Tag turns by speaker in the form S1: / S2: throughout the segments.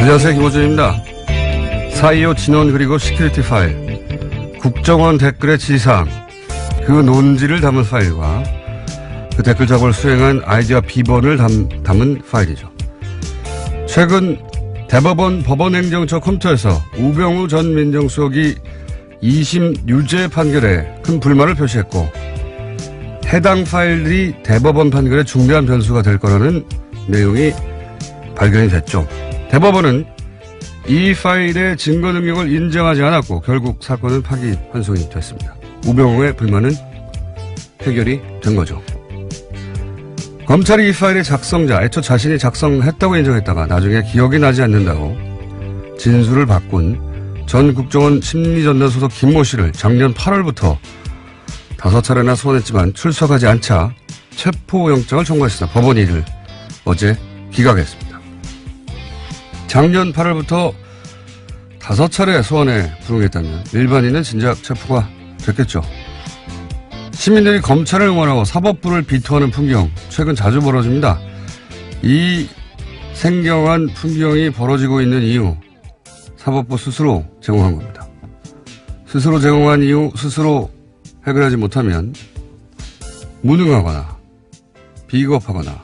S1: 안녕하세요, 김호준입니다. 4.25 진원 그리고 시큐리티 파일, 국정원 댓글의 지상, 그 논지를 담은 파일과 그 댓글 작업을 수행한 아이디어 비번을 담은 파일이죠. 최근 대법원 법원행정처 컴퓨터에서 우병우 전 민정수석이 2심 유죄 판결에 큰 불만을 표시했고, 해당 파일이 대법원 판결에 중대한 변수가 될 거라는 내용이 발견이 됐죠. 대법원은 이 파일의 증거 능력을 인정하지 않았고 결국 사건은 파기환송이 됐습니다. 우병우의 불만은 해결이 된 거죠. 검찰이 이 파일의 작성자, 애초 자신이 작성했다고 인정했다가 나중에 기억이 나지 않는다고 진술을 바꾼 전 국정원 심리전단 소속 김모 씨를 작년 8월부터 5차례나 소환했지만 출석하지 않자 체포영장을 청구했으나 법원이 이를 어제 기각했습니다. 작년 8월부터 5차례 소환에 불응했다면 일반인은 진작 체포가 됐겠죠. 시민들이 검찰을 응원하고 사법부를 비토하는 풍경 최근 자주 벌어집니다. 이 생경한 풍경이 벌어지고 있는 이유, 사법부 스스로 제공한 겁니다. 스스로 제공한 이유 스스로 해결하지 못하면 무능하거나 비겁하거나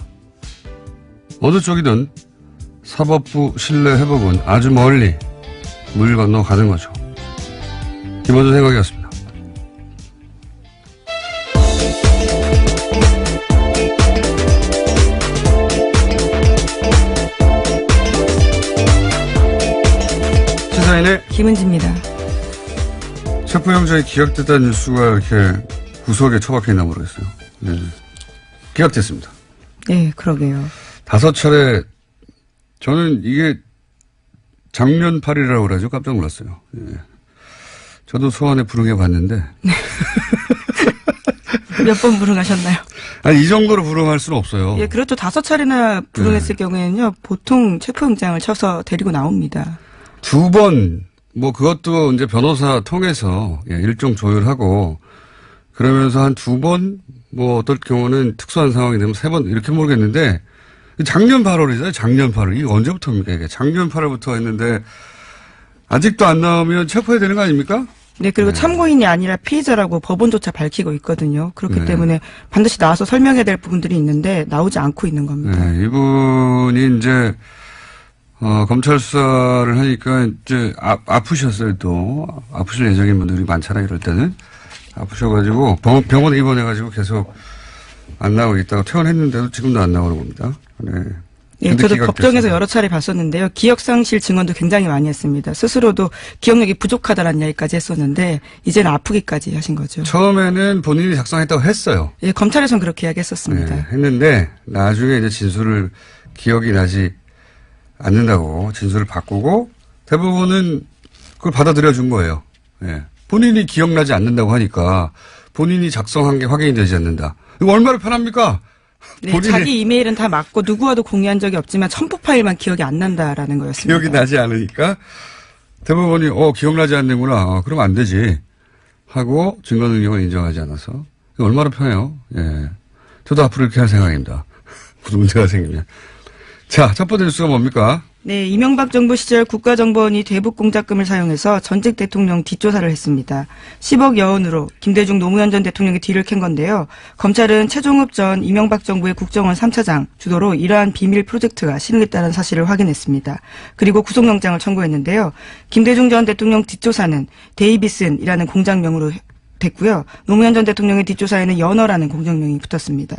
S1: 어느 쪽이든 사법부 신뢰 회복은 아주 멀리 물 건너 가는 거죠. 김원준 생각이었습니다. 시사인의
S2: 김은지입니다.
S1: 체포영장이 기각됐다는 뉴스가 이렇게 구석에 처박혀 있나 모르겠어요. 네. 기각됐습니다.
S2: 네, 그러게요.
S1: 5차례, 저는 이게 작년 8일이라고 그러죠. 깜짝 놀랐어요. 예. 저도 소환에 불응해 봤는데.
S2: 몇 번 불응하셨나요?
S1: 아니, 이 정도로 불응할 수는 없어요.
S2: 예, 그렇죠. 5차례나 불응했을 경우에는요, 보통 체포영장을 쳐서 데리고 나옵니다.
S1: 2번, 뭐 그것도 이제 변호사 통해서 일종 조율하고 그러면서 한 2번, 뭐 어떨 경우는 특수한 상황이 되면 3번 이렇게 모르겠는데 작년 8월이잖아요. 작년 8월. 이게 언제부터입니까? 이게 작년 8월부터 했는데 아직도 안 나오면 체포해야 되는 거 아닙니까?
S2: 네, 그리고 참고인이 아니라 피의자라고 법원조차 밝히고 있거든요. 그렇기 때문에 반드시 나와서 설명해야 될 부분들이 있는데 나오지 않고 있는 겁니다.
S1: 네, 이분이 이제 검찰 수사를 하니까 이제 아프셨어요. 또 아프실 예정인 분들이 많잖아요. 이럴 때는 아프셔가지고 병원에 입원해가지고 계속 안 나오고 있다가 퇴원했는데도 지금도 안 나오는 겁니다. 네.
S2: 예, 저도 법정에서 여러 차례 봤었는데요. 기억상실 증언도 굉장히 많이 했습니다. 스스로도 기억력이 부족하다는 이야기까지 했었는데 이제는 아프기까지 하신 거죠.
S1: 처음에는 본인이 작성했다고 했어요.
S2: 예, 검찰에서는 그렇게 이야기했었습니다.
S1: 네, 했는데 나중에 이제 진술을 기억이 나지 않는다고 진술을 바꾸고 대부분은 그걸 받아들여 준 거예요. 예. 본인이 기억나지 않는다고 하니까 본인이 작성한 게 확인이 되지 않는다. 이거 얼마나 편합니까?
S2: 네, 자기 이메일은 다 맞고 누구와도 공유한 적이 없지만 첨부 파일만 기억이 안 난다라는 거였습니다.
S1: 기억이 나지 않으니까 대법원이 기억나지 않는구나. 그럼 안 되지 하고 증거 능력을 인정하지 않아서 얼마나 편해요. 예, 저도 앞으로 이렇게 할 생각입니다. 무슨 문제가 생기면. 자, 첫 번째 뉴스가 뭡니까?
S2: 네, 이명박 정부 시절 국가정보원이 대북 공작금을 사용해서 전직 대통령 뒷조사를 했습니다. 10억 여원으로 김대중 노무현 전 대통령의 뒤를 캔 건데요. 검찰은 최종업 전 이명박 정부의 국정원 3차장 주도로 이러한 비밀 프로젝트가 실행됐다는 사실을 확인했습니다. 그리고 구속영장을 청구했는데요. 김대중 전 대통령 뒷조사는 데이비슨이라는 공장명으로 됐고요. 노무현 전 대통령의 뒷조사에는 연어라는 공장명이 붙었습니다.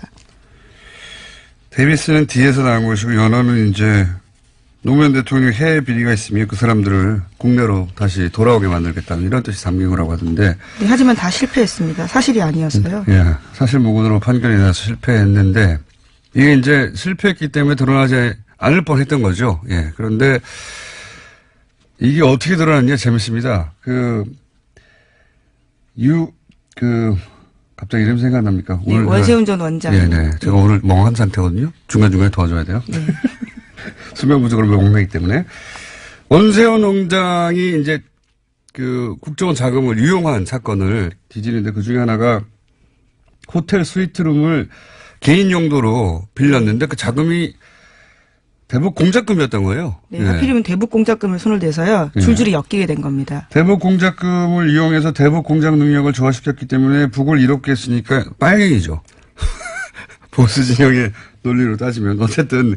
S1: 데이비스는 뒤에서 나온 것이고 연어는 이제 노무현 대통령 해외 비리가 있으면 그 사람들을 국내로 다시 돌아오게 만들겠다는 이런 뜻이 담긴 거라고 하던데.
S2: 네, 하지만 다 실패했습니다. 사실이 아니어서요.
S1: 예, 사실무근으로 판결이 나서 실패했는데 이게 이제 실패했기 때문에 드러나지 않을 뻔했던 거죠. 예, 그런데 이게 어떻게 드러났냐 재밌습니다. 갑자기 이름 생각납니까?
S2: 네, 원세훈 전 원장.
S1: 네. 제가 오늘 멍한 상태거든요. 중간중간에 도와줘야 돼요. 네. 수면 부족으로 멍하기 때문에. 원세훈 원장이 이제 국정원 자금을 유용한 사건을 뒤지는데 그 중에 하나가 호텔 스위트룸을 개인 용도로 빌렸는데 그 자금이 대북 공작금이었던 거예요.
S2: 네, 하필이면 대북 공작금을 손을 대서요. 줄줄이 엮이게 된 겁니다.
S1: 대북 공작금을 이용해서 대북 공작 능력을 조화시켰기 때문에 북을 이롭게 했으니까 빨갱이죠. 보수 진영의 논리로 따지면 어쨌든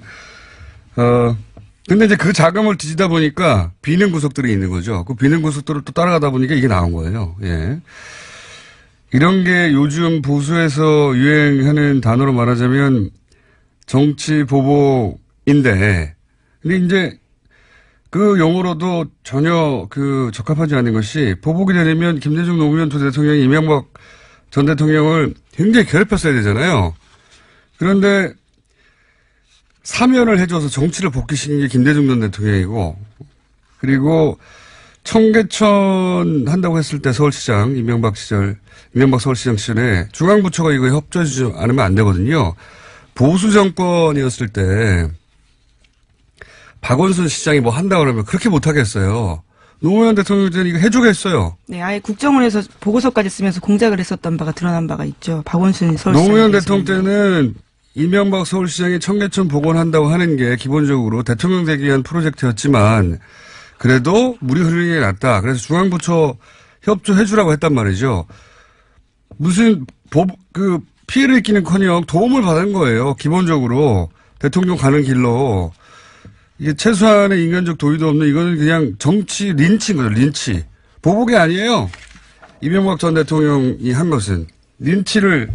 S1: 근데 이제 그 자금을 뒤지다 보니까 비는 구석들이 있는 거죠. 그 비는 구석들을 또 따라가다 보니까 이게 나온 거예요. 예. 이런 게 요즘 보수에서 유행하는 단어로 말하자면 정치 보복인데, 근데 이제 그 용어로도 전혀 적합하지 않은 것이 보복이 되려면 김대중 노무현 두 대통령이 이명박 전 대통령을 굉장히 괴롭혔어야 되잖아요. 그런데 사면을 해줘서 정치를 복귀시킨 게 김대중 전 대통령이고, 그리고 청계천 한다고 했을 때 서울시장, 이명박 서울시장 시절에 중앙부처가 이거 협조해주지 않으면 안 되거든요. 보수 정권이었을 때 박원순 시장이 뭐 한다고 그러면 그렇게 못하겠어요. 노무현 대통령 때는 이거 해주겠어요.
S2: 네, 아예 국정원에서 보고서까지 쓰면서 공작을 했었던 바가 드러난 바가 있죠. 박원순 서울시장.
S1: 노무현 대통령 때는 이명박 서울시장이 청계천 복원한다고 하는 게 기본적으로 대통령 되기 위한 프로젝트였지만 그래도 물이 흐르는 게 낫다. 그래서 중앙부처 협조해주라고 했단 말이죠. 무슨 피해를 입기는커녕 도움을 받은 거예요. 기본적으로 대통령 가는 길로. 이게 최소한의 인간적 도의도 없는 이거는 그냥 정치 린치인 거죠. 린치. 보복이 아니에요. 이명박 전 대통령이 한 것은 린치를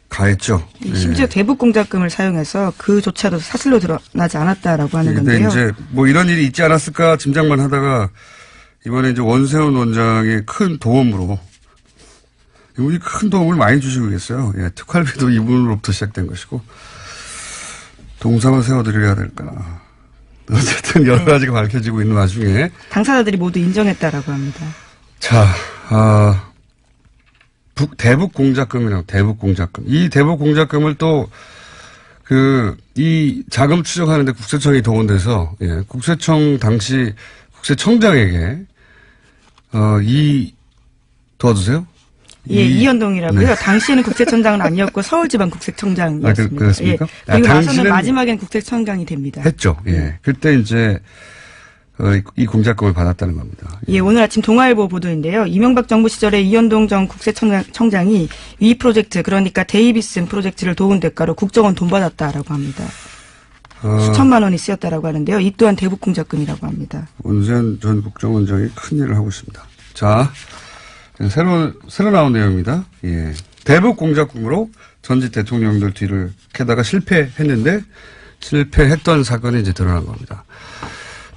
S1: 가했죠.
S2: 심지어 대북 공작금을 사용해서 그조차도 사실로 드러나지 않았다라고 하는 건데요.
S1: 근데 이제 뭐 이런 일이 있지 않았을까 짐작만 하다가 이번에 이제 원세훈 원장의 큰 도움으로 이분이 큰 도움을 많이 주시고 계세요. 예, 특활비도 이분으로부터 시작된 것이고 동상을 세워드려야 될까. 어쨌든 여러 가지가 밝혀지고 있는 와중에
S2: 당사자들이 모두 인정했다라고 합니다.
S1: 자, 대북 공작금이라고 대북 공작금. 이 대북 공작금을 또 이 자금 추적하는데 국세청이 동원돼서 예, 국세청 당시 국세청장에게 도와주세요.
S2: 예, 이현동이라고요. 네. 당시에는 국세청장은 아니었고 서울지방국세청장이었습니다.
S1: 그렇습니까?
S2: 예. 그리고 나서는 마지막엔 국세청장이 됩니다.
S1: 했죠. 예. 그때 이제 이 공작금을 받았다는 겁니다.
S2: 예, 오늘 아침 동아일보 보도인데요. 이명박 정부 시절에 이현동 전 국세청장이 위 프로젝트, 그러니까 데이비슨 프로젝트를 도운 대가로 국정원 돈 받았다라고 합니다. 수천만 원이 쓰였다라고 하는데요. 이 또한 대북 공작금이라고 합니다.
S1: 원세훈 전 국정원장이 큰 일을 하고 있습니다. 자, 새로 나온 내용입니다. 예. 대북 공작금으로 전직 대통령들 뒤를 캐다가 실패했는데 실패했던 사건이 이제 드러난 겁니다.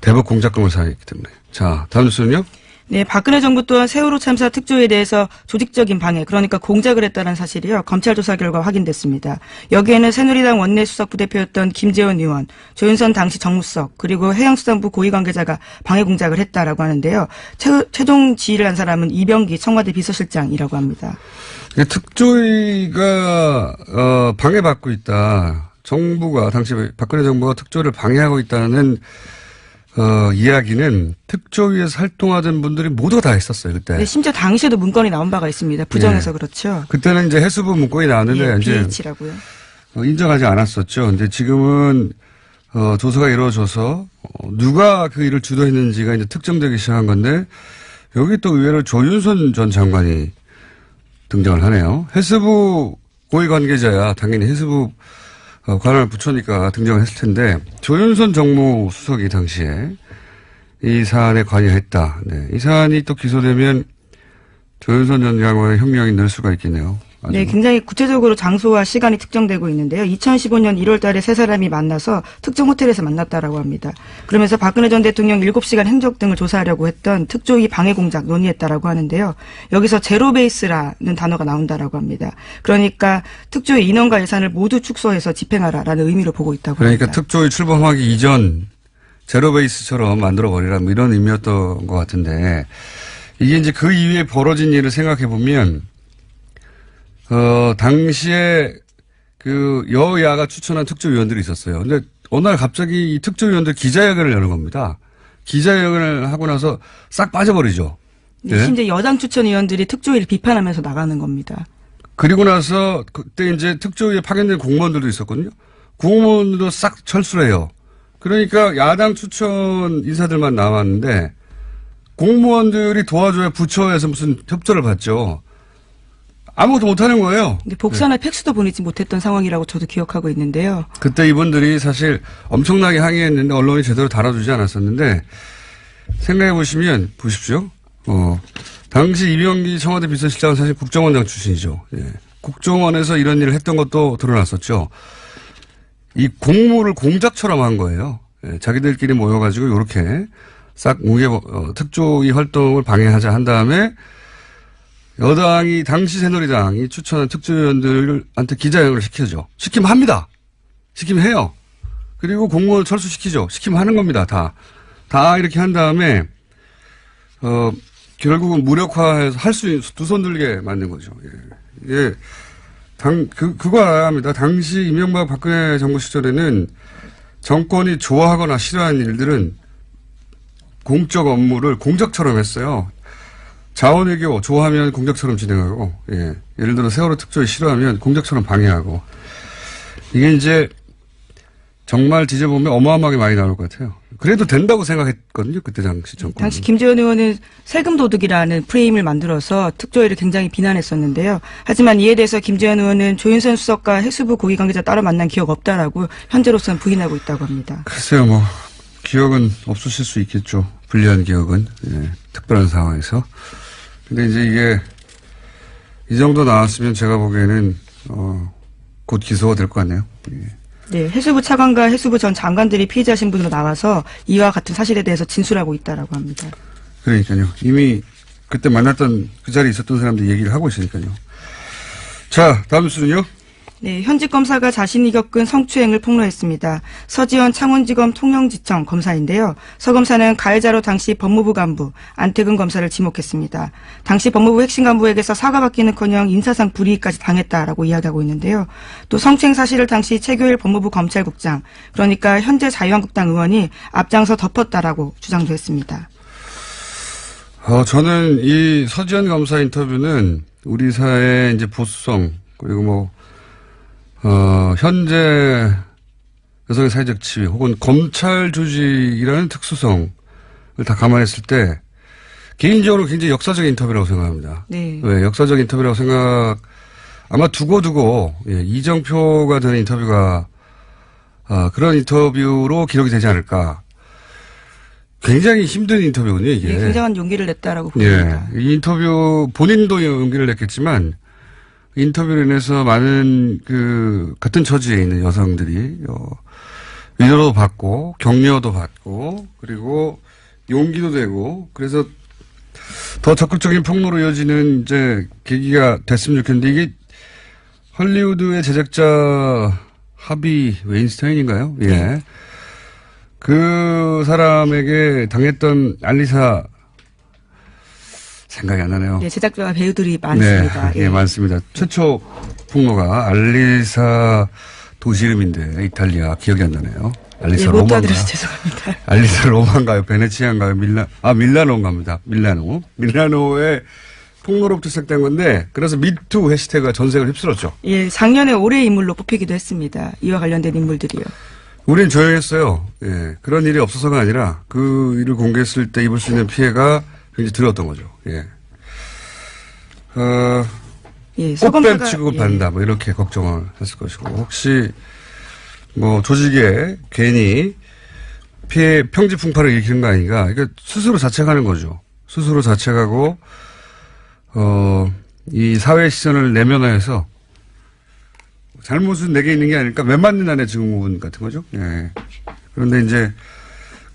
S1: 대북 공작금을 사용했기 때문에. 자, 다음 뉴스는요?
S2: 네, 박근혜 정부 또한 세월호 참사 특조위에 대해서 조직적인 방해, 그러니까 공작을 했다는 사실이요. 검찰 조사 결과 확인됐습니다. 여기에는 새누리당 원내 수석 부대표였던 김재원 의원, 조윤선 당시 정무수석, 그리고 해양수산부 고위 관계자가 방해 공작을 했다라고 하는데요. 최종 지휘를 한 사람은 이병기 청와대 비서실장이라고 합니다.
S1: 특조위가 방해받고 있다. 정부가 당시 박근혜 정부가 특조위를 방해하고 있다는 이야기는 특조위에서 활동하던 분들이 모두가 다 했었어요, 그때.
S2: 네, 심지어 당시에도 문건이 나온 바가 있습니다. 부정해서 네. 그렇죠.
S1: 그때는 이제 해수부 문건이 나왔는데, 이제.
S2: BH라고요.
S1: 인정하지 않았었죠. 근데 지금은, 조사가 이루어져서, 누가 그 일을 주도했는지가 이제 특정되기 시작한 건데, 여기 또 의외로 조윤선 전 장관이 등장을 하네요. 해수부 고위 관계자야, 당연히 해수부 관을 붙여니까 등장을 했을 텐데 조윤선 정무수석이 당시에 이 사안에 관여했다. 네. 이 사안이 또 기소되면 조윤선 전 장관의 형량이 늘 수가 있겠네요.
S2: 네, 굉장히 구체적으로 장소와 시간이 특정되고 있는데요. 2015년 1월 달에 세 사람이 만나서 특정 호텔에서 만났다라고 합니다. 그러면서 박근혜 전 대통령 7시간 행적 등을 조사하려고 했던 특조위 방해 공작 논의했다라고 하는데요. 여기서 제로 베이스라는 단어가 나온다라고 합니다. 그러니까 특조위 인원과 예산을 모두 축소해서 집행하라라는 의미로 보고 있다고
S1: 그러니까
S2: 합니다.
S1: 특조위 출범하기 이전 제로 베이스처럼 만들어버리라 뭐 이런 의미였던 것 같은데 이게 이제 그 이후에 벌어진 일을 생각해 보면 당시에 그 여야가 추천한 특조위원들이 있었어요. 근데 어느 날 갑자기 이 특조위원들 기자회견을 여는 겁니다. 기자회견을 하고 나서 싹 빠져버리죠.
S2: 네. 심지어 여당 추천 의원들이 특조위를 비판하면서 나가는 겁니다.
S1: 그리고 나서 그때 이제 특조위에 파견된 공무원들도 있었거든요. 공무원도 싹 철수를 해요. 그러니까 야당 추천 인사들만 남았는데 공무원들이 도와줘야 부처에서 무슨 협조를 받죠. 아무것도 못하는 거예요.
S2: 근데 복사나 팩스도 보내지 못했던 상황이라고 저도 기억하고 있는데요.
S1: 그때 이분들이 사실 엄청나게 항의했는데 언론이 제대로 다뤄주지 않았었는데 생각해 보시면 보십시오. 당시 이명기 청와대 비서실장은 사실 국정원장 출신이죠. 예. 국정원에서 이런 일을 했던 것도 드러났었죠. 이 공무를 공작처럼 한 거예요. 예. 자기들끼리 모여가지고 이렇게 싹 특조위 활동을 방해하자 한 다음에 여당이 당시 새누리당이 추천한 특조위원들한테 기자회견을 시켜줘. 시키면 합니다. 시키면 해요. 그리고 공무원 철수시키죠. 시키면 하는 겁니다. 다 이렇게 한 다음에 결국은 무력화해서 할 수 있는 두 손 들게 만든 거죠. 예. 예. 그거 알아야 합니다. 당시 이명박 박근혜 정부 시절에는 정권이 좋아하거나 싫어하는 일들은 공적 업무를 공작처럼 했어요. 자원외교 좋아하면 공작처럼 진행하고, 예. 예를 들어 세월호 특조위 싫어하면 공작처럼 방해하고. 이게 이제 정말 뒤져보면 어마어마하게 많이 나올 것 같아요. 그래도 된다고 생각했거든요. 그때 당시 정권.
S2: 당시 김재원 의원은 세금 도둑이라는 프레임을 만들어서 특조위를 굉장히 비난했었는데요. 하지만 이에 대해서 김재원 의원은 조윤선 수석과 해수부 고위 관계자 따로 만난 기억 없다라고 현재로서는 부인하고 있다고 합니다.
S1: 글쎄요, 기억은 없으실 수 있겠죠. 불리한 기억은. 예, 특별한 상황에서. 근데 이제 이게 이 정도 나왔으면 제가 보기에는 곧 기소가 될 것 같네요. 예.
S2: 네, 해수부 차관과 해수부 전 장관들이 피해자 신분으로 나와서 이와 같은 사실에 대해서 진술하고 있다라고 합니다.
S1: 그러니까요. 이미 그때 만났던 그 자리에 있었던 사람들이 얘기를 하고 있으니까요. 자, 다음 수는요.
S2: 네, 현직 검사가 자신이 겪은 성추행을 폭로했습니다. 서지현 창원지검 통영지청 검사인데요. 서 검사는 가해자로 당시 법무부 간부 안태근 검사를 지목했습니다. 당시 법무부 핵심 간부에게서 사과받기는커녕 인사상 불이익까지 당했다라고 이야기하고 있는데요. 또 성추행 사실을 당시 최교일 법무부 검찰국장, 그러니까 현재 자유한국당 의원이 앞장서 덮었다라고 주장도 했습니다.
S1: 저는 이 서지현 검사 인터뷰는 우리 사회의 이제 보수성 그리고 현재 여성의 사회적 지위 혹은 검찰 조직이라는 특수성을 다 감안했을 때 개인적으로 굉장히 역사적 인터뷰라고 생각합니다.
S2: 네.
S1: 왜 역사적 인터뷰라고 아마 두고두고 이정표가 되는 인터뷰가 그런 인터뷰로 기록이 되지 않을까. 굉장히 힘든 인터뷰군요, 이게.
S2: 네, 굉장한 용기를 냈다라고 봅니다.
S1: 예. 이 인터뷰 본인도 용기를 냈겠지만 인터뷰로 인해서 많은 같은 처지에 있는 여성들이 위로도 받고 격려도 받고 그리고 용기도 되고 그래서 더 적극적인 폭로로 이어지는 이제 계기가 됐으면 좋겠는데 이게 헐리우드의 제작자 하비 웨인스타인인가요? 예. 그 사람에게 당했던 알리사 생각이 안 나네요.
S2: 네, 제작자와 배우들이 많습니다.
S1: 네, 예, 많습니다. 최초 폭로가 알리사 도시 이름인데 이탈리아 기억이 안 나네요. 알리사
S2: 못
S1: 로마인가?
S2: 알아들어서 죄송합니다.
S1: 알리사 로마인가요? 베네치아인가요? 밀라노인가입니다. 밀라노의 폭로로부터 시작된 건데 그래서 미투 해시태그가 전 세계를 휩쓸었죠.
S2: 예, 작년에 올해의 인물로 뽑히기도 했습니다. 이와 관련된 인물들이요.
S1: 우린 조용했어요. 예, 그런 일이 없어서가 아니라 그 일을 공개했을 때 입을 수 있는 피해가 굉장히 들었던 거죠. 예.
S2: 예,
S1: 꽃뱀 취급을 받는다. 이렇게 걱정을 했을 것이고 혹시 조직에 괜히 피해 평지 풍파를 일으키는 거 아닌가. 그러니까 스스로 자책하는 거죠. 스스로 자책하고 이 사회 시선을 내면화해서 잘못은 내게 있는 게 아닐까. 맨맞는 안의 증후군 같은 거죠. 예. 그런데 이제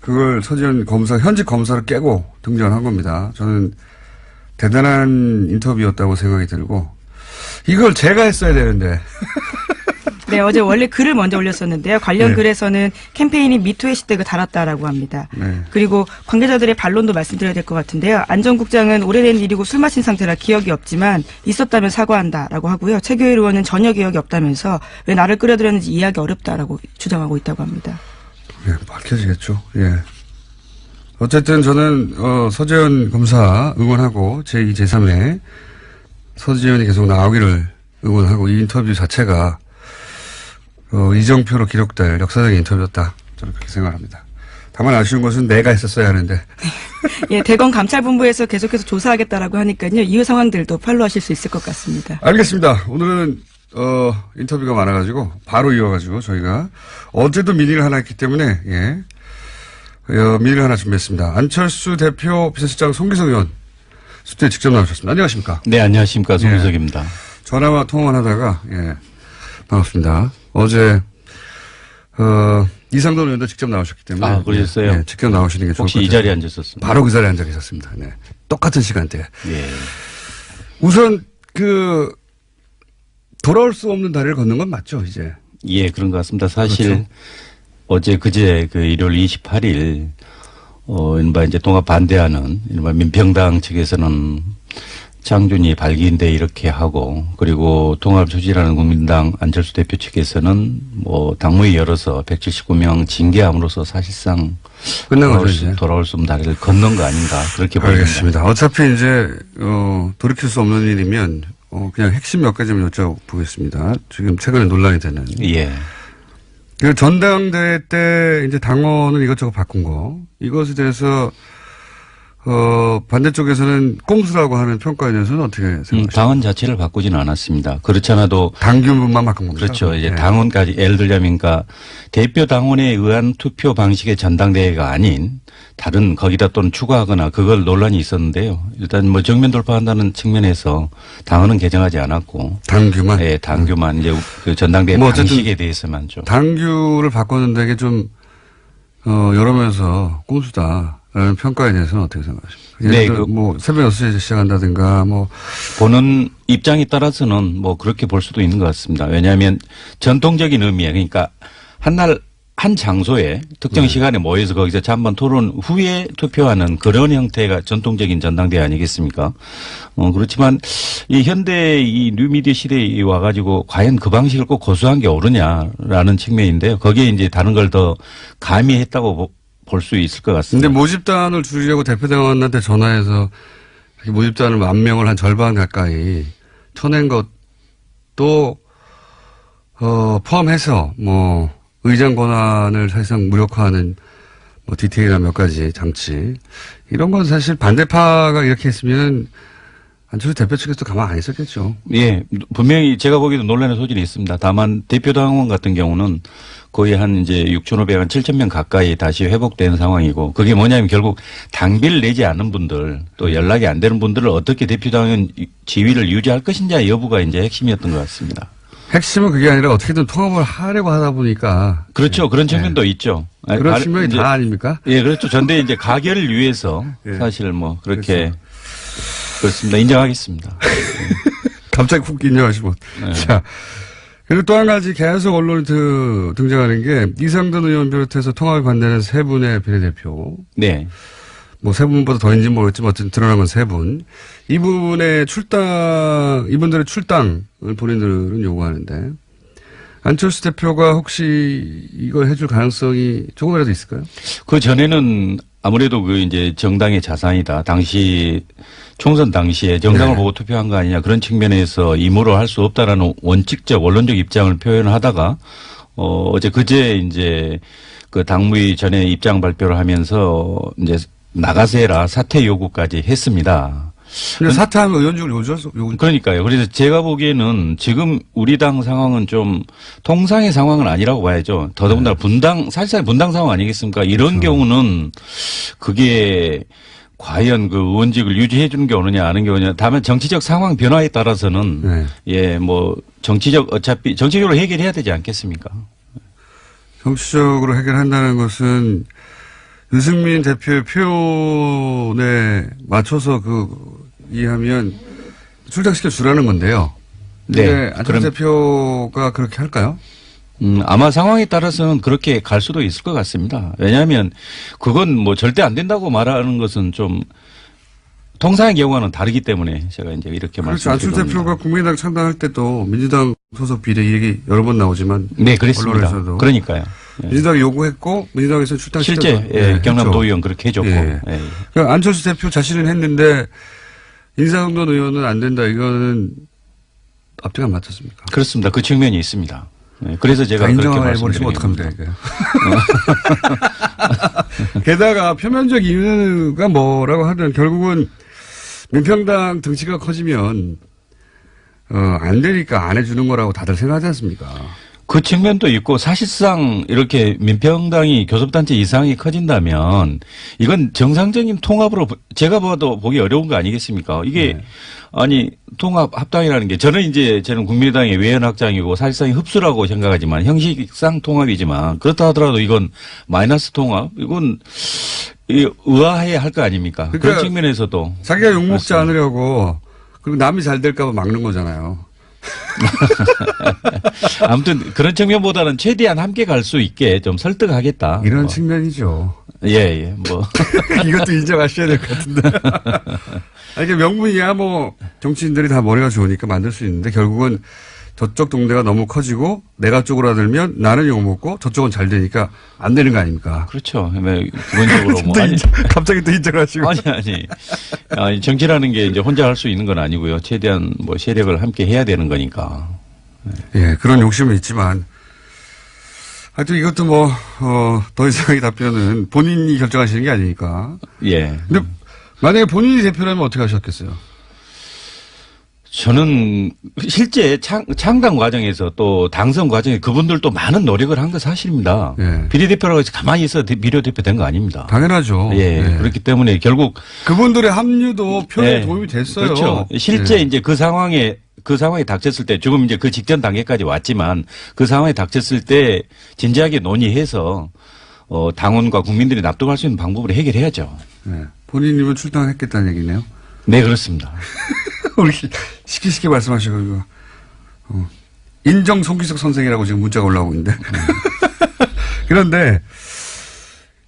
S1: 그걸 서지현 현직 검사를 깨고 등장한 겁니다. 저는 대단한 인터뷰였다고 생각이 들고 이걸 제가 했어야 되는데.
S2: 네, 어제 원래 글을 먼저 올렸었는데요. 관련 글에서는 캠페인이 미투 해시태그 달았다라고 합니다.
S1: 네.
S2: 그리고 관계자들의 반론도 말씀드려야 될 것 같은데요. 안 전 국장은 오래된 일이고 술 마신 상태라 기억이 없지만 있었다면 사과한다라고 하고요. 최교일 의원은 전혀 기억이 없다면서 왜 나를 끌어들였는지 이해하기 어렵다라고 주장하고 있다고 합니다.
S1: 예, 밝혀지겠죠. 예. 어쨌든 저는 서지현 검사 응원하고 제2, 제3회 서지현이 계속 나오기를 응원하고 이 인터뷰 자체가 이정표로 기록될 역사적인 인터뷰였다. 저는 그렇게 생각합니다. 다만 아쉬운 것은 내가 했었어야 하는데.
S2: 예, 대검 감찰본부에서 계속해서 조사하겠다라고 하니까요. 이후 상황들도 팔로우하실 수 있을 것 같습니다.
S1: 알겠습니다. 오늘은 인터뷰가 많아가지고 바로 이어가지고 저희가 어제도 민의를 하나 했기 때문에 민의를 하나 준비했습니다. 안철수 대표 비서실장 송기석 의원 스튜디오에 직접 나오셨습니다. 안녕하십니까?
S3: 네, 안녕하십니까. 송기석입니다.
S1: 전화와 통화만 하다가 반갑습니다. 어제 이상돈 의원도 직접 나오셨기 때문에.
S3: 아, 그러셨어요?
S1: 네, 직접 나오시는 게 좋을 것 같아요.
S3: 혹시 이 자리에 앉으셨습니까?
S1: 바로 그 자리에 앉아 계셨습니다. 네. 똑같은 시간대에.
S3: 예.
S1: 우선 돌아올 수 없는 다리를 걷는 건 맞죠, 이제?
S3: 예, 그런 것 같습니다. 사실
S1: 그렇죠.
S3: 어제 그제 일월 28일 이른바 이제 통합 반대하는 이른바 민평당 측에서는 장준이 발기인데 이렇게 하고 그리고 통합 추진하는 국민당 안철수 대표 측에서는 당무위 열어서 179명 징계함으로써 사실상
S1: 끝난 거죠, 이제.
S3: 돌아올 수 없는 다리를 걷는 거 아닌가 그렇게 보입니다.
S1: 알겠습니다. 어차피 이제 돌이킬 수 없는 일이면 그냥 핵심 몇 가지만 여쭤보겠습니다. 지금 최근에 논란이 되는.
S3: 예.
S1: 그 전당대회 때 이제 당원을 이것저것 바꾼 거 이것에 대해서 반대쪽에서는 꼼수라고 하는 평가에 대해서는 어떻게 생각하십니까?
S3: 당원 자체를 바꾸지는 않았습니다. 그렇지 않아도
S1: 당규문만 바꾼 겁니다.
S3: 그렇죠. 이제 당원까지 예를 들자면 그러니까 대표 당원에 의한 투표 방식의 전당대회가 아닌 다른 거기다 또는 추가하거나 그걸 논란이 있었는데요. 일단 정면 돌파한다는 측면에서 당원은 개정하지 않았고
S1: 당규만.
S3: 예, 당규만 이제 그 전당대회 방식에 대해서만 좀
S1: 당규를 바꿨는데 이게 좀 여러 면에서 꼼수다라는 평가에 대해서는 어떻게 생각하십니까?
S3: 네,
S1: 새벽 6시에 시작한다든가
S3: 보는 입장에 따라서는 그렇게 볼 수도 있는 것 같습니다. 왜냐하면 전통적인 의미에 그러니까 한 장소에 특정 시간에 모여서 거기서 잠깐 토론 후에 투표하는 그런 형태가 전통적인 전당대회 아니겠습니까? 그렇지만 이 현대 이 뉴미디어 시대에 와가지고 과연 그 방식을 꼭 고수한 게 옳으냐라는 측면인데요. 거기에 이제 다른 걸 더 가미했다고 볼 수 있을 것 같습니다.
S1: 근데 모집단을 줄이려고 대표당원한테 전화해서 모집단을 10,000명을 한 절반 가까이 쳐낸 것도 포함해서 의장 권한을 사실상 무력화하는 디테일한 몇 가지 장치 이런 건 사실 반대파가 이렇게 했으면 안철수 대표 측에서도 가만 안 있었겠죠.
S3: 예, 분명히 제가 보기에도 논란의 소질이 있습니다. 다만 대표 당원 같은 경우는 거의 한 이제 6,500, 한 7,000명 가까이 다시 회복된 상황이고 그게 뭐냐면 결국 당비를 내지 않은 분들 또 연락이 안 되는 분들을 어떻게 대표 당원 지위를 유지할 것인지 여부가 이제 핵심이었던 것 같습니다.
S1: 핵심은 그게 아니라 어떻게든 통합을 하려고 하다 보니까.
S3: 그렇죠. 그런 측면도 있죠.
S1: 그런 측면이 다 아닙니까?
S3: 예, 그렇죠. 전대 이제 가결을 위해서 사실 그렇게 그렇습니다. 인정하겠습니다.
S1: 갑자기 훅 인정하시면.
S3: 네.
S1: 자. 그리고 또 한 가지 계속 언론에 등장하는 게 이상돈 의원 비롯해서 통합에 반대하는 세 분의 비례대표.
S3: 네.
S1: 세 분보다 더인지는 모르겠지만 어쨌든 드러난 건 세 분. 이분들의 출당을 본인들은 요구하는데 안철수 대표가 혹시 이걸 해줄 가능성이 조금이라도 있을까요?
S3: 그 전에는 아무래도 이제 정당의 자산이다. 당시 총선 당시에 정당을 보고 투표한 거 아니냐 그런 측면에서 임으로 할 수 없다라는 원칙적 원론적 입장을 표현하다가 어제 그제 이제 그 당무위 전에 입장 발표를 하면서 이제 나가세라 사퇴 요구까지 했습니다.
S1: 근데 사퇴하면 의원직을 요구.
S3: 그러니까요. 그래서 제가 보기에는 지금 우리 당 상황은 좀 통상의 상황은 아니라고 봐야죠. 더더군다나 사실상 분당 상황 아니겠습니까? 이런 경우는 그게 과연 그 의원직을 유지해 주는 게 오느냐 아는 게 오느냐. 다만 정치적 상황 변화에 따라서는 정치적으로 해결해야 되지 않겠습니까?
S1: 정치적으로 해결한다는 것은 유승민 대표의 표현에 맞춰서 이해하면 출당시켜 주라는 건데요. 네. 안철수 대표가 그렇게 할까요?
S3: 아마 상황에 따라서는 그렇게 갈 수도 있을 것 같습니다. 왜냐하면 그건 절대 안 된다고 말하는 것은 좀 통상의 경우와는 다르기 때문에 제가 이제 이렇게
S1: 그렇죠.
S3: 말씀드린 겁니다.
S1: 안철수 대표가 국민의당 창당할 때도 민주당 소속 비례 얘기 여러 번 나오지만
S3: 네, 그랬습니다.
S1: 언론에서도
S3: 그러니까요.
S1: 민주당이 요구했고 민주당에서 출당시켰죠.
S3: 실제 경남 도의원 그렇게 해줬고.
S1: 그러니까 안철수 대표 자신은 했는데 인사동돈 의원은 안 된다. 이거는 앞뒤가 안 맞췄습니까?
S3: 그렇습니다. 그 측면이 있습니다. 네, 그래서 제가 그렇게
S1: 인정해버리시면 어떡합니까, 이거. 게다가 표면적 이유가 뭐라고 하든 결국은 민평당 덩치가 커지면, 안 되니까 안 해주는 거라고 다들 생각하지 않습니까?
S3: 그 측면도 있고 사실상 이렇게 민평당이 교섭단체 이상이 커진다면 이건 정상적인 통합으로 제가 봐도 보기 어려운 거 아니겠습니까? 이게
S1: 네.
S3: 아니 통합 합당이라는 게 저는 국민의당의 외연 확장이고 사실상 흡수라고 생각하지만 형식상 통합이지만 그렇다 하더라도 이건 마이너스 통합 이건 의아해 할 거 아닙니까?
S1: 그러니까
S3: 그런 측면에서도
S1: 자기가 욕먹지 않으려고 그리고 남이 잘 될까 봐 막는 거잖아요.
S3: 아무튼 그런 측면보다는 최대한 함께 갈 수 있게 좀 설득하겠다.
S1: 이런
S3: 뭐.
S1: 측면이죠.
S3: 예, 뭐.
S1: 이것도 인정하셔야 될 것 같은데. 아니, 이게 명분이야 뭐 정치인들이 다 머리가 좋으니까 만들 수 있는데 결국은 저쪽 동네가 너무 커지고 내가 쪼그라들면 나는 욕먹고 저쪽은 잘 되니까 안 되는 거 아닙니까?
S3: 그렇죠. 기본적으로 뭐.
S1: 갑자기 또 인정하시고.
S3: 아니, 정치라는 게 이제 혼자 할 수 있는 건 아니고요. 최대한 뭐 세력을 함께 해야 되는 거니까.
S1: 예, 그런 욕심은 있지만. 하여튼 이것도 뭐, 더 이상의 답변은 본인이 결정하시는 게 아니니까.
S3: 예.
S1: 근데 만약에 본인이 대표라면 어떻게 하셨겠어요?
S3: 저는 실제 창당 과정에서 또 당선 과정에 그분들도 많은 노력을 한 건 사실입니다.
S1: 예.
S3: 비례대표라고 해서 가만히 있어 비례대표 된 거 아닙니다.
S1: 당연하죠.
S3: 예.
S1: 예.
S3: 그렇기 때문에 결국
S1: 그분들의 합류도 표에
S3: 예.
S1: 도움이 됐어요.
S3: 그렇죠. 실제
S1: 예.
S3: 이제 그 상황에 닥쳤을 때 지금 이제 그 직전 단계까지 왔지만 그 상황에 닥쳤을 때 진지하게 논의해서 당원과 국민들이 납득할 수 있는 방법으로 해결해야죠.
S1: 예. 본인이면 출당했겠다는 얘기네요.
S3: 네, 그렇습니다.
S1: 우리 쉽게 말씀하시고 이거 인정 송기석 선생이라고 지금 문자가 올라오고 있는데 그런데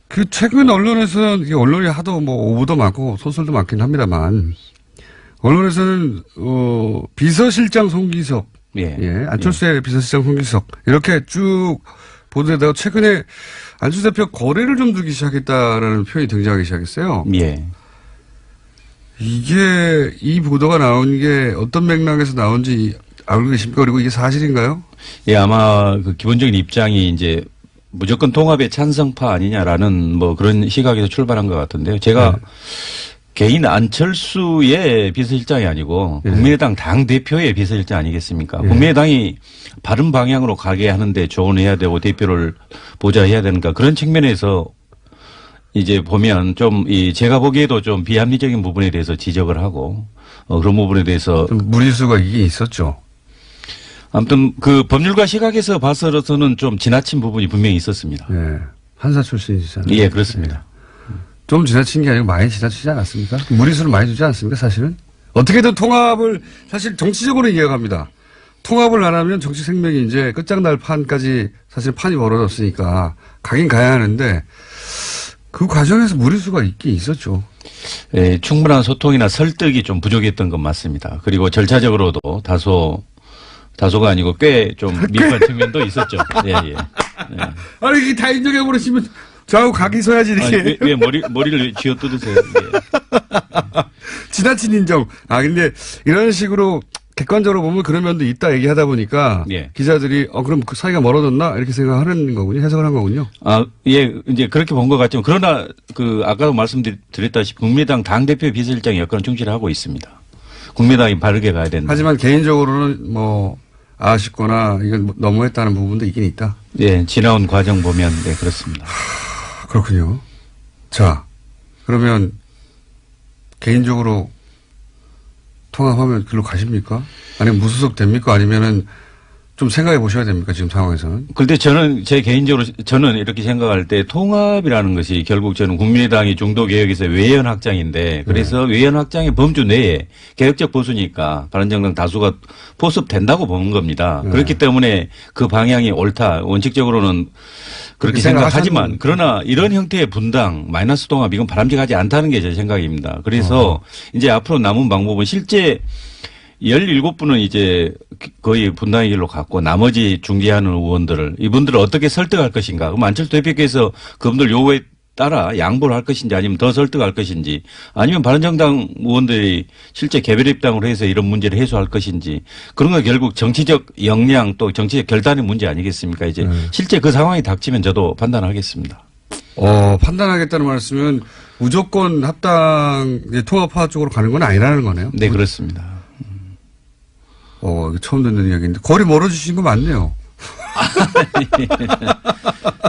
S1: 그 최근 언론에서는 이게 언론이 하도 뭐 오보도 많고 소설도 많긴 합니다만 언론에서는 비서실장 송기석 예, 안철수의 비서실장 송기석 이렇게 쭉 보도되다가 최근에 안철수 대표 거래를 좀 두기 시작했다라는 표현이 등장하기 시작했어요.
S3: 예.
S1: 이게 이 보도가 나온 게 어떤 맥락에서 나온지 알고 계십니까? 그리고 이게 사실인가요?
S3: 예, 아마 그 기본적인 입장이 이제 무조건 통합의 찬성파 아니냐라는 뭐 그런 시각에서 출발한 것 같은데요. 제가 개인 안철수의 비서실장이 아니고 국민의당 당대표의 비서실장 아니겠습니까? 국민의당이 바른 방향으로 가게 하는데 조언해야 되고 대표를 보좌해야 되는가 그런 측면에서 이제 보면 좀 제가 보기에도 좀 비합리적인 부분에 대해서 지적을 하고 그런 부분에 대해서
S1: 좀 무리수가 이게 있었죠.
S3: 아무튼 그 법률가 시각에서 봐서는 좀 지나친 부분이 분명히 있었습니다.
S1: 예. 판사 출신이시잖아요.
S3: 예, 그렇습니다.
S1: 좀 지나친 게 아니고 많이 지나치지 않았습니까? 무리수를 많이 두지 않습니까, 사실은? 어떻게든 통합을, 사실 정치적으로 이해갑니다. 통합을 안 하면 정치 생명이 이제 끝장날 판까지 사실 판이 벌어졌으니까 가긴 가야 하는데 그 과정에서 무리수가 있긴 있었죠.
S3: 예, 충분한 소통이나 설득이 좀 부족했던 건 맞습니다. 그리고 절차적으로도 다소가 아니고 꽤 좀 미흡한 측면도 있었죠. 예, 예. 예.
S1: 아니, 이게 다 인정해버리시면 좌우 각이 서야지, 이렇게.
S3: 아니, 왜 머리를 쥐어 뜯으세요? 예.
S1: 지나친 인정. 근데 이런 식으로 객관적으로 보면 그런 면도 있다 얘기하다 보니까
S3: 예.
S1: 기자들이 그럼 그 사이가 멀어졌나? 이렇게 생각하는 거군요. 해석을 한 거군요.
S3: 예, 이제 그렇게 본 것 같지만 그러나 아까도 말씀드렸다시피 국민의당 당대표 비서실장의 역할은 충실하고 있습니다. 국민의당이 바르게 가야 된다.
S1: 하지만 개인적으로는 뭐 아쉽거나 이건 너무했다는 부분도 있긴 있다.
S3: 예, 지나온 과정 보면 네, 그렇습니다.
S1: 그렇군요. 자, 그러면 개인적으로 통합하면 글로 가십니까? 아니면 무소속 됩니까? 아니면은 좀 생각해 보셔야 됩니까? 지금 상황에서는.
S3: 그런데 저는 이렇게 생각할 때 통합이라는 것이 결국 저는 국민의당이 중도개혁에서 외연 확장인데 그래서 외연 확장의 범주 내에 개혁적 보수니까 바른정당 다수가 포섭된다고 보는 겁니다. 그렇기 때문에 그 방향이 옳다. 원칙적으로는 그렇게 생각하지만 그러나 이런 형태의 분당 마이너스 통합 이건 바람직하지 않다는 게 제 생각입니다. 그래서 이제 앞으로 남은 방법은 실제 17분은 이제 거의 분당의 길로 갔고 나머지 중재하는 의원들을 이분들을 어떻게 설득할 것인가. 그럼 안철수 대표께서 그분들 따라 양보를 할 것인지 아니면 더 설득할 것인지 아니면 바른정당 의원들이 실제 개별 입당으로 해서 이런 문제를 해소할 것인지 그런 건 결국 정치적 역량 또 정치적 결단의 문제 아니겠습니까? 이제 실제 그 상황이 닥치면 저도 판단하겠습니다.
S1: 판단하겠다는 말씀은 무조건 합당 통합화 쪽으로 가는 건 아니라는 거네요.
S3: 네, 그렇습니다.
S1: 이거 처음 듣는 이야기인데 거리 멀어지신 거 맞네요.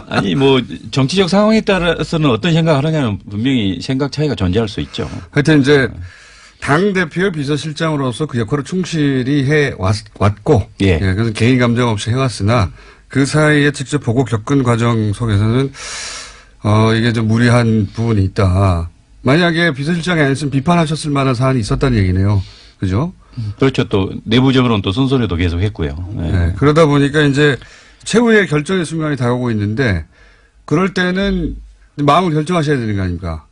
S3: 아니 뭐 정치적 상황에 따라서는 어떤 생각을 하냐는 분명히 생각 차이가 존재할 수 있죠.
S1: 하여튼 이제 당 대표의 비서실장으로서 그 역할을 충실히 해 왔고,
S3: 예.
S1: 그래서 개인 감정 없이 해왔으나 그 사이에 직접 보고 겪은 과정 속에서는 이게 좀 무리한 부분이 있다. 만약에 비서실장이 아니었으면 비판하셨을 만한 사안이 있었다는 얘기네요. 그죠?
S3: 그렇죠. 또 내부적으로는 또 순서리도 계속 했고요. 네.
S1: 네. 그러다 보니까 이제 최후의 결정의 순간이 다가오고 있는데 그럴 때는 마음을 결정하셔야 되는 거 아닙니까?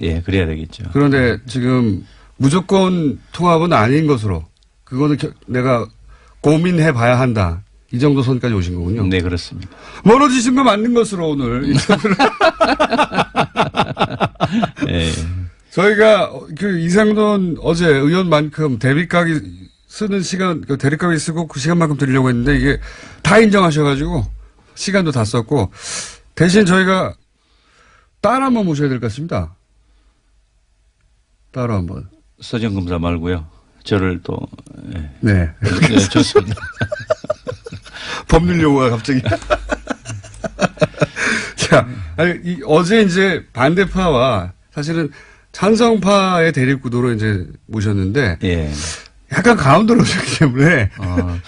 S3: 예, 그래야 되겠죠.
S1: 그런데 지금 무조건 통합은 아닌 것으로 그거는 내가 고민해 봐야 한다. 이 정도 선까지 오신 거군요.
S3: 네, 그렇습니다.
S1: 멀어지신 거 맞는 것으로 오늘 인터뷰를.
S3: 네.
S1: 저희가 그 이상돈 어제 의원만큼 대립각이 쓰는 시간, 그 대립각이 쓰고 그 시간만큼 드리려고 했는데 이게 다 인정하셔가지고 시간도 다 썼고 대신 저희가 따로 한번 모셔야 될 것 같습니다. 따로 한번.
S3: 서정검사 말고요. 저를 또. 네.
S1: 네.
S3: 네, 좋습니다.
S1: 법률 용어가 갑자기. 자, 아니, 어제 이제 반대파와 사실은 찬성파의 대립구도로 이제 모셨는데.
S3: 예.
S1: 약간 가운데로 오셨기 때문에.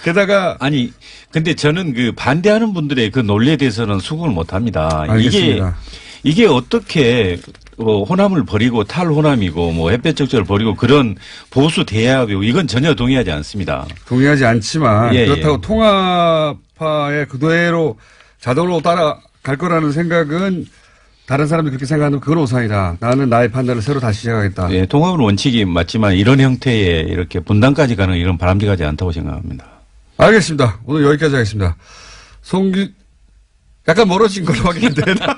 S1: 게다가.
S3: 아니, 근데 저는 그 반대하는 분들의 그 논리에 대해서는 수긍을 못 합니다.
S1: 알겠습니다.
S3: 이게 어떻게 호남을 버리고 탈호남이고 뭐 햇볕적절을 버리고 그런 보수 대합이고 이건 전혀 동의하지 않습니다.
S1: 동의하지 않지만
S3: 예,
S1: 그렇다고
S3: 예.
S1: 통합파의 그대로 자동으로 따라갈 거라는 생각은 다른 사람들이 그렇게 생각하는 그건 오산이다. 나는 나의 판단을 새로 다시 시작하겠다.
S3: 예, 통합은 원칙이 맞지만 이런 형태의 이렇게 분단까지 가는 이런 바람직하지 않다고 생각합니다.
S1: 알겠습니다. 오늘 여기까지 하겠습니다. 약간 멀어진 걸로 확인되나?